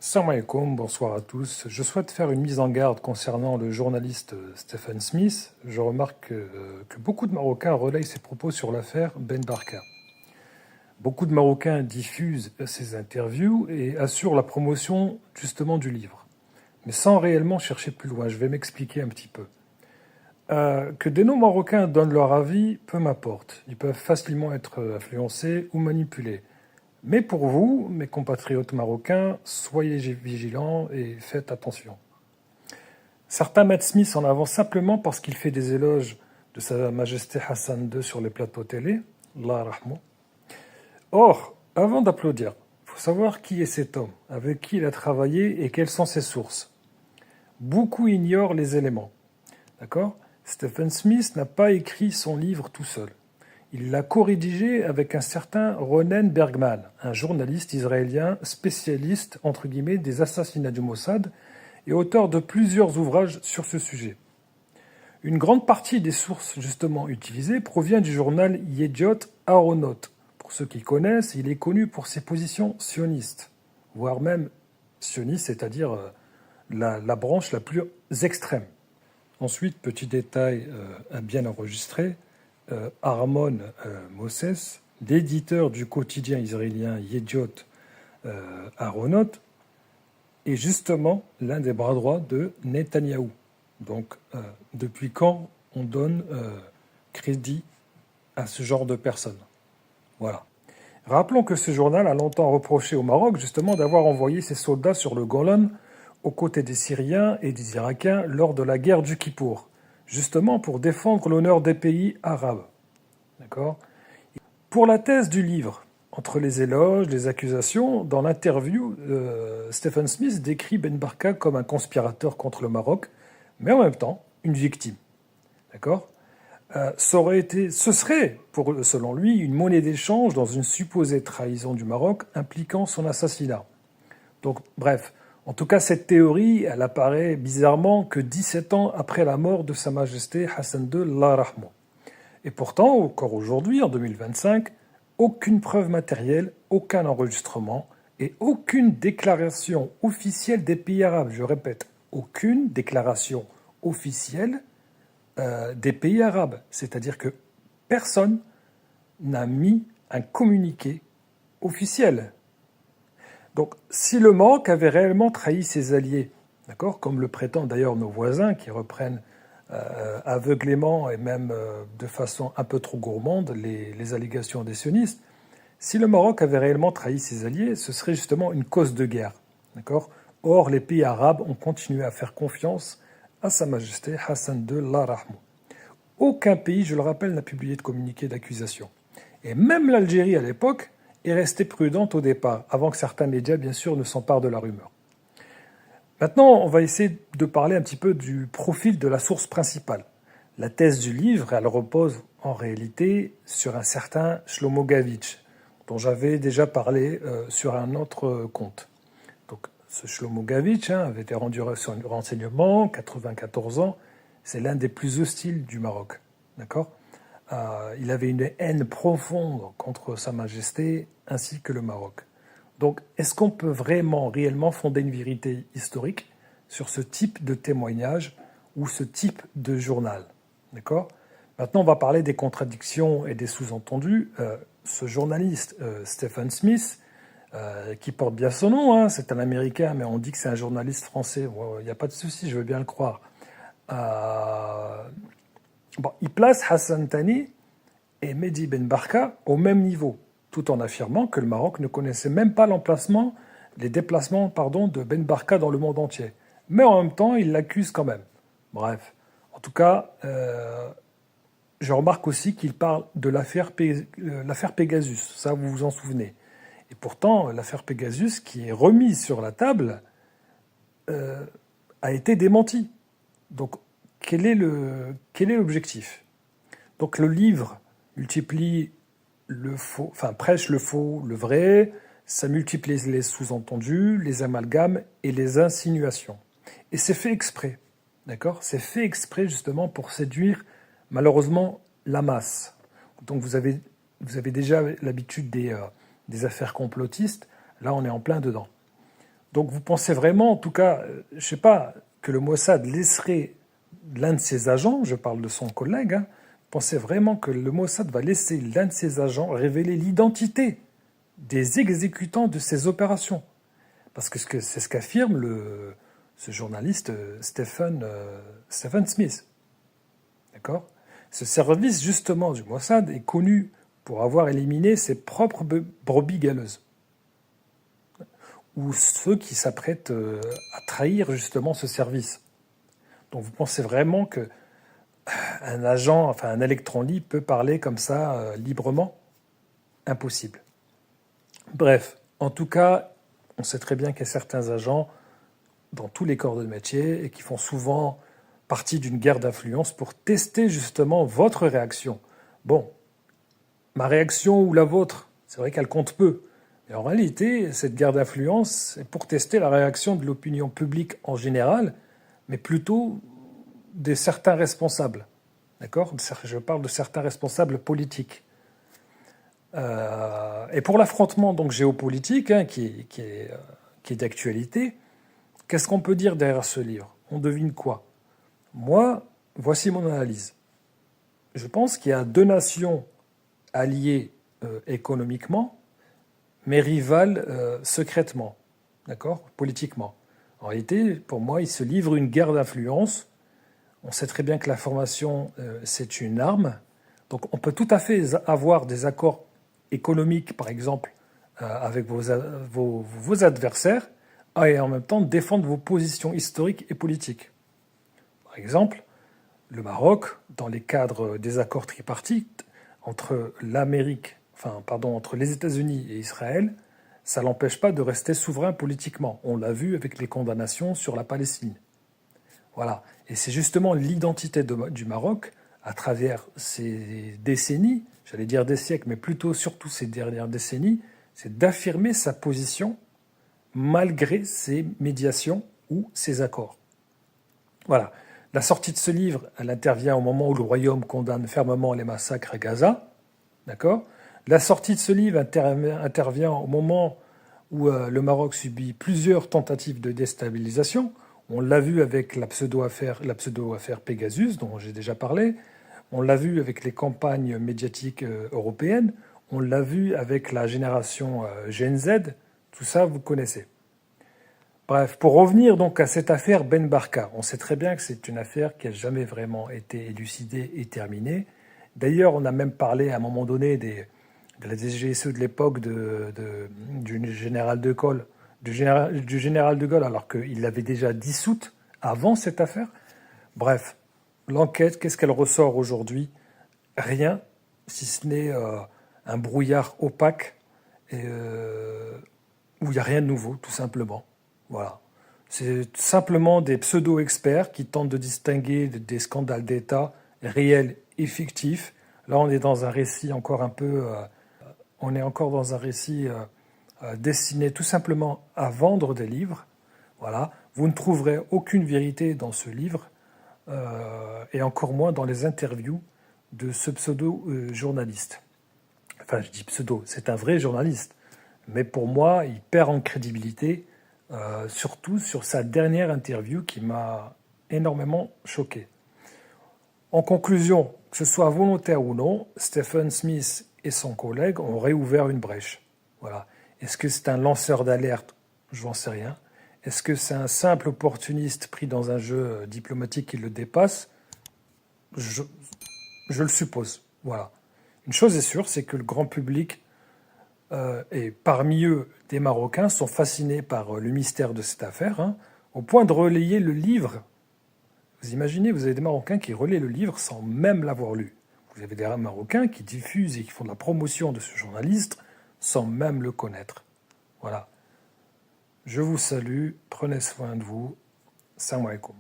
Salam alaikum, bonsoir à tous. Je souhaite faire une mise en garde concernant le journaliste Stephen Smith. Je remarque que beaucoup de Marocains relayent ses propos sur l'affaire Ben Barka. Beaucoup de Marocains diffusent ses interviews et assurent la promotion justement du livre, mais sans réellement chercher plus loin. Je vais m'expliquer un petit peu. Que des non-Marocains donnent leur avis, peu m'importe. Ils peuvent facilement être influencés ou manipulés. Mais pour vous, mes compatriotes marocains, soyez vigilants et faites attention. Certains mettent Smith en avant simplement parce qu'il fait des éloges de Sa Majesté Hassan II sur les plateaux télé. Allah rahmou. Or, avant d'applaudir, il faut savoir qui est cet homme, avec qui il a travaillé et quelles sont ses sources. Beaucoup ignorent les éléments. D'accord ? Stephen Smith n'a pas écrit son livre tout seul. Il l'a co-rédigé avec un certain Ronen Bergman, un journaliste israélien spécialiste entre guillemets des assassinats du Mossad et auteur de plusieurs ouvrages sur ce sujet. Une grande partie des sources justement utilisées provient du journal Yediot Aharonot. Pour ceux qui connaissent, il est connu pour ses positions sionistes, voire même sionistes, c'est-à-dire la branche la plus extrême. Ensuite, petit détail à bien enregistrer, Armon Moses, l'éditeur du quotidien israélien Yediot Aharonot, est justement l'un des bras droits de Netanyahou. Donc, depuis quand on donne crédit à ce genre de personnes? Voilà. Rappelons que ce journal a longtemps reproché au Maroc justement d'avoir envoyé ses soldats sur le Golan aux côtés des Syriens et des Irakiens lors de la guerre du Kippour, justement pour défendre l'honneur des pays arabes. D'accord ? Pour la thèse du livre, entre les éloges, les accusations, dans l'interview, Stephen Smith décrit Ben Barka comme un conspirateur contre le Maroc, mais en même temps, une victime. D'accord ? Ce serait, selon lui, une monnaie d'échange dans une supposée trahison du Maroc impliquant son assassinat. Donc, bref, en tout cas, cette théorie, elle apparaît bizarrement que 17 ans après la mort de Sa Majesté Hassan II, Allah rahmou. Et pourtant, encore aujourd'hui, en 2025, aucune preuve matérielle, aucun enregistrement et aucune déclaration officielle des pays arabes, je répète, aucune déclaration officielle des pays arabes. C'est-à-dire que personne n'a mis un communiqué officiel. Donc, si le Maroc avait réellement trahi ses alliés, d'accord, comme le prétendent d'ailleurs nos voisins qui reprennent aveuglément et même de façon un peu trop gourmande les allégations des sionistes, si le Maroc avait réellement trahi ses alliés, ce serait justement une cause de guerre. D'accord ? Or, les pays arabes ont continué à faire confiance à Sa Majesté Hassan II, Allah rahmou. Aucun pays, je le rappelle, n'a publié de communiqué d'accusation. Et même l'Algérie, à l'époque, est restée prudente au départ, avant que certains médias, bien sûr, ne s'emparent de la rumeur. Maintenant, on va essayer de parler un petit peu du profil de la source principale. La thèse du livre, elle repose en réalité sur un certain Shlomo Gavitch, dont j'avais déjà parlé sur un autre compte. Donc, ce Shlomo Gavitch avait été rendu sur renseignement, 94 ans, c'est l'un des plus hostiles du Maroc. D'accord ? Il avait une haine profonde contre Sa Majesté ainsi que le Maroc. Donc, est-ce qu'on peut réellement fonder une vérité historique sur ce type de témoignage ou ce type de journal? D'accord ? Maintenant, on va parler des contradictions et des sous-entendus. Ce journaliste, Stephen Smith, qui porte bien son nom, c'est un Américain, mais on dit que c'est un journaliste français. Il n'y a pas de souci, je veux bien le croire. Il place Hassan Thani et Mehdi Ben Barka au même niveau, tout en affirmant que le Maroc ne connaissait même pas les déplacements de Ben Barka dans le monde entier. Mais en même temps, il l'accuse quand même. Bref, en tout cas, je remarque aussi qu'il parle de l'affaire Pegasus, ça vous vous en souvenez. Et pourtant, l'affaire Pegasus, qui est remise sur la table, a été démentie. Donc, quel est l'objectif? Donc, le livre multiplie le faux, prêche le faux, le vrai, ça multiplie les sous-entendus, les amalgames et les insinuations. Et c'est fait exprès, d'accord? C'est fait exprès justement pour séduire malheureusement la masse. Donc vous avez déjà l'habitude des affaires complotistes, là on est en plein dedans. Donc vous pensez vraiment, en tout cas, je ne sais pas, que le Mossad laisserait l'un de ses agents, je parle de son collègue, hein, vous pensez vraiment que le Mossad va laisser l'un de ses agents révéler l'identité des exécutants de ces opérations? Parce que c'est ce qu'affirme ce journaliste Stephen Smith. D'accord? Ce service, justement, du Mossad est connu pour avoir éliminé ses propres brebis galeuses, ou ceux qui s'apprêtent à trahir justement ce service. Donc vous pensez vraiment que un agent, enfin un électron libre peut parler comme ça librement? Impossible. Bref, en tout cas, on sait très bien qu'il y a certains agents dans tous les corps de métier et qui font souvent partie d'une guerre d'influence pour tester justement votre réaction. Bon, ma réaction ou la vôtre, c'est vrai qu'elle compte peu. Mais en réalité, cette guerre d'influence, c'est pour tester la réaction de l'opinion publique en général, mais plutôt de certains responsables. D'accord? Je parle de certains responsables politiques. Et pour l'affrontement donc géopolitique, hein, qui est d'actualité, qu'est-ce qu'on peut dire derrière ce livre? On devine quoi? Moi, voici mon analyse. Je pense qu'il y a deux nations alliées économiquement, mais rivales secrètement, d'accord? Politiquement. En réalité, pour moi, il se livre une guerre d'influence. On sait très bien que l'information, c'est une arme. Donc on peut tout à fait avoir des accords économiques, par exemple, avec vos adversaires, et en même temps défendre vos positions historiques et politiques. Par exemple, le Maroc, dans les cadres des accords tripartites entre entre les États-Unis et Israël, ça ne l'empêche pas de rester souverain politiquement. On l'a vu avec les condamnations sur la Palestine. Voilà. Et c'est justement l'identité du Maroc, à travers ces décennies, j'allais dire des siècles, mais plutôt surtout ces dernières décennies, c'est d'affirmer sa position malgré ses médiations ou ses accords. Voilà. La sortie de ce livre, elle intervient au moment où le Royaume condamne fermement les massacres à Gaza. D'accord? La sortie de ce livre intervient au moment où le Maroc subit plusieurs tentatives de déstabilisation. On l'a vu avec la pseudo-affaire Pegasus, dont j'ai déjà parlé. On l'a vu avec les campagnes médiatiques européennes. On l'a vu avec la génération Gen Z. Tout ça, vous connaissez. Bref, pour revenir donc à cette affaire Ben Barka, on sait très bien que c'est une affaire qui n'a jamais vraiment été élucidée et terminée. D'ailleurs, on a même parlé à un moment donné de la DGSE de l'époque du général de Gaulle, du général de Gaulle, alors qu'il l'avait déjà dissoute avant cette affaire. Bref, l'enquête, qu'est-ce qu'elle ressort aujourd'hui? Rien, si ce n'est un brouillard opaque et, où il n'y a rien de nouveau, tout simplement. Voilà. C'est simplement des pseudo-experts qui tentent de distinguer des scandales d'État réels et fictifs. Là, on est dans un récit encore un peu... on est encore dans un récit destiné tout simplement à vendre des livres. Voilà. Vous ne trouverez aucune vérité dans ce livre, et encore moins dans les interviews de ce pseudo-journaliste. Enfin, je dis pseudo, c'est un vrai journaliste. Mais pour moi, il perd en crédibilité, surtout sur sa dernière interview qui m'a énormément choqué. En conclusion, que ce soit volontaire ou non, Stephen Smith et son collègue ont réouvert une brèche. Voilà. Est-ce que c'est un lanceur d'alerte? Je n'en sais rien. Est-ce que c'est un simple opportuniste pris dans un jeu diplomatique qui le dépasse? Je le suppose. Voilà. Une chose est sûre, c'est que le grand public, et parmi eux des Marocains, sont fascinés par le mystère de cette affaire, hein, au point de relayer le livre. Vous imaginez, vous avez des Marocains qui relaient le livre sans même l'avoir lu. Vous avez des Marocains qui diffusent et qui font de la promotion de ce journaliste sans même le connaître. Voilà. Je vous salue, prenez soin de vous. Salam alaikum.